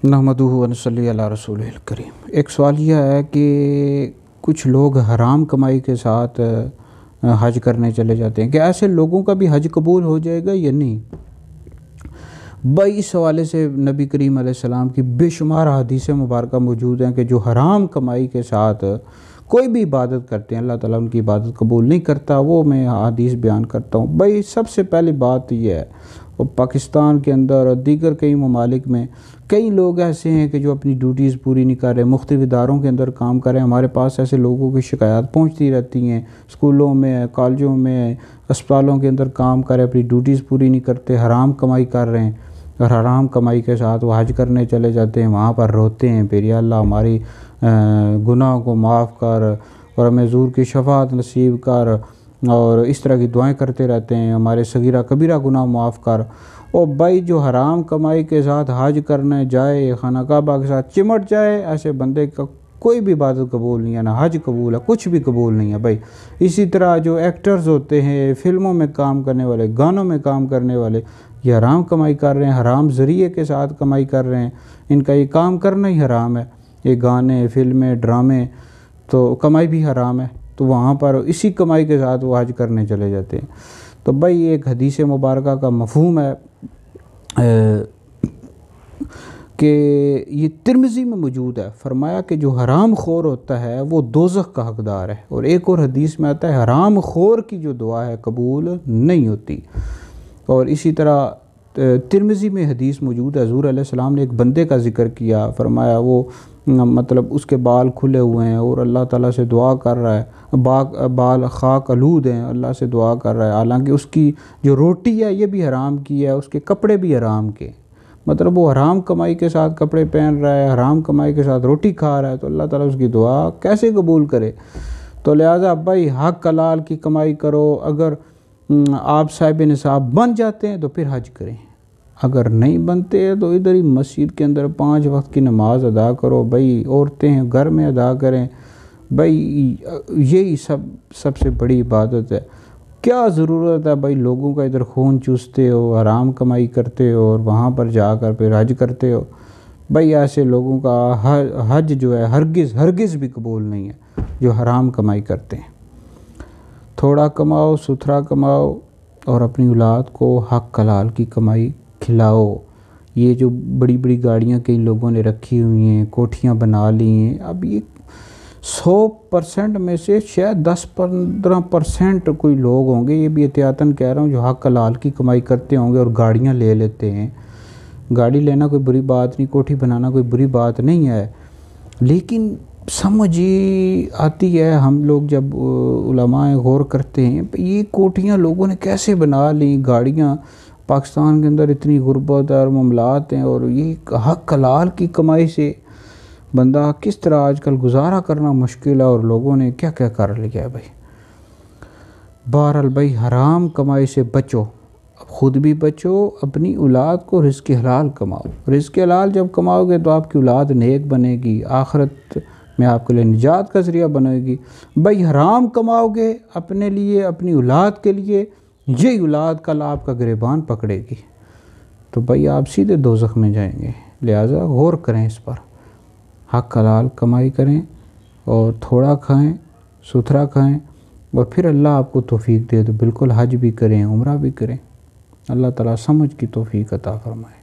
نحمدہ و نصلی علی رسولہ الکریم۔ ایک سوال یہ ہے کہ کچھ لوگ حرام کمائی کے ساتھ حج کرنے چلے جاتے ہیں، کہ ایسے لوگوں کا بھی حج قبول ہو جائے گا یا نہیں؟ بھائی اس حوالے سے نبی کریم علیہ السلام کی بے شمار حدیث مبارکہ موجود ہیں کہ جو حرام کمائی کے ساتھ کوئی بھی عبادت کرتے ہیں اللہ تعالیٰ ان کی عبادت قبول نہیں کرتا، وہ میں حدیث بیان کرتا ہوں۔ بھائی سب سے پہلی بات یہ ہے، اور پاکستان کے اندر اور دیگر کئی ممالک میں کئی لوگ ایسے ہیں کہ جو اپنی ڈیوٹیز پوری نہیں کر رہے، مختلف اداروں کے اندر کام کر رہے ہیں۔ ہمارے پاس ایسے لوگوں کی شکایات پہنچتی رہتی ہیں، اسکولوں میں، کالجوں میں، اسپتالوں کے اندر کام کر رہے، اپنی ڈیوٹیز پوری نہیں کرتے، حرام کمائی کر رہے ہیں، اور حرام کمائی کے ساتھ وہ حج کرنے چلے جاتے ہیں، وہاں پر روتے ہیں، پھر یا اللہ ہماری گناہوں کو معاف کر اور ہمیں حضور کی شفاعت نصیب کر، اور اس طرح کی دعائیں کرتے رہتے ہیں، ہمارے صغیرہ کبیرہ گناہ معاف کر۔ اور بھائی جو حرام کمائی کے ساتھ حج کرنے جائے، خانہ کعبہ کے ساتھ چمٹ جائے، ایسے بندے کا کوئی بھی عبادت قبول نہیں ہے، نہ حج قبول ہے، کچھ بھی قبول نہیں ہے بھائی۔ اسی طرح جو ایکٹرز ہوتے ہیں، فلموں میں کام کرنے والے، گانوں میں کام کرنے والے، یہ حرام کمائی کر رہے ہیں، حرام ذریعے کے ساتھ کمائی کر رہے ہیں، ان کا یہ کام کرنا ہی حرام ہے، یہ گانے، فلمیں، ڈرامے، تو کمائی بھی حرام ہے، تو وہاں پر اسی کمائی کے ساتھ وہ حج کرنے چلے جاتے ہیں۔ تو بھائی ایک حدیث مبارکہ کا مفہوم ہے کہ یہ ترمذی میں موجود ہے، فرمایا کہ جو حرام خور ہوتا ہے وہ دوزخ کا حقدار ہے، اور ایک اور حدیث میں آتا ہے حرام خور کی جو دعا ہے قبول نہیں ہوتی۔ اور اسی طرح ترمذی میں حدیث موجود ہے، حضور علیہ السلام نے ایک بندے کا ذکر کیا، فرمایا وہ مطلب اس کے بال کھلے ہوئے ہیں اور اللہ تعالیٰ سے دعا کر رہا ہے، بال خاک آلود ہیں، اللہ سے دعا کر رہا ہے، حالانکہ اس کی جو روٹی ہے یہ بھی حرام کی ہے، اس کے کپڑے بھی حرام کے، مطلب وہ حرام کمائی کے ساتھ کپڑے پہن رہا ہے، حرام کمائی کے ساتھ روٹی کھا رہا ہے، تو اللہ تعالیٰ اس کی دعا کیسے قبول کرے؟ تو لہٰذا بھائی حق حلال کی کمائی کرو، اگر آپ صاحب نصاب بن جاتے ہیں تو پھر حج کریں، اگر نہیں بنتے ہیں تو ادھر ہی مسجد کے اندر 5 وقت کی نماز ادا کرو بھائی، عورتیں ہیں گھر میں ادا کریں بھائی، یہی سب سے بڑی عبادت ہے۔ کیا ضرورت ہے بھائی لوگوں کا ادھر خون چوستے ہو، حرام کمائی کرتے ہو اور وہاں پر جا کر پھر حج کرتے ہو؟ بھائی ایسے لوگوں کا حج جو ہے ہرگز بھی قبول نہیں ہے جو حرام کمائی کرتے ہیں۔ تھوڑا کماؤ، ستھرا کماؤ، اور اپنی اولاد کو حق حلال کی کمائی کھلاؤ۔ یہ جو بڑی بڑی گاڑیاں کئی لوگوں نے رکھی ہوئی ہیں، کوٹھیاں بنا لی ہیں، اب یہ 100% میں سے شاید 10-15% کوئی لوگ ہوں گے، یہ بھی احتیاطاً کہہ رہا ہوں، جو حق حلال کی کمائی کرتے ہوں گے اور گاڑیاں لے لیتے ہیں۔ گاڑی لینا کوئی بری بات نہیں، کوٹھی بنانا کوئی بری بات نہیں ہے، لیکن سمجھ آتی ہے ہم لوگ جب علماء غور کرتے ہیں، یہ کوٹھیاں لوگوں نے کیسے بنا لیں، گاڑیاں، پاکستان کے اندر اتنی غربت اور معاملات ہیں، اور یہ حق حلال کی کمائی سے بندہ کس طرح آج کل گزارا کرنا مشکل ہے، اور لوگوں نے کیا کیا کر لیا ہے بھائی۔ بہرحال بھائی حرام کمائی سے بچو، خود بھی بچو، اپنی اولاد کو رزق حلال کماؤ، رزق حلال جب کماؤ گے تو آپ کی اولاد نیک بنے گی، آخرت میں آپ کے لیے نجات کا ذریعہ بنے گی۔ بھائی حرام کماؤ گے اپنے لیے، اپنی اولاد کے لیے، یہی اولاد کل آپ کا گریبان پکڑے گی، تو بھائی آپ سیدھے دوزخ میں جائیں گے۔ لہٰذا غور کریں اس پر، حق حلال کمائی کریں، اور تھوڑا کھائیں، ستھرا کھائیں، اور پھر اللہ آپ کو توفیق دے تو بالکل حج بھی کریں، عمرہ بھی کریں۔ اللہ تعالیٰ سمجھ کی توفیق عطا فرمائے۔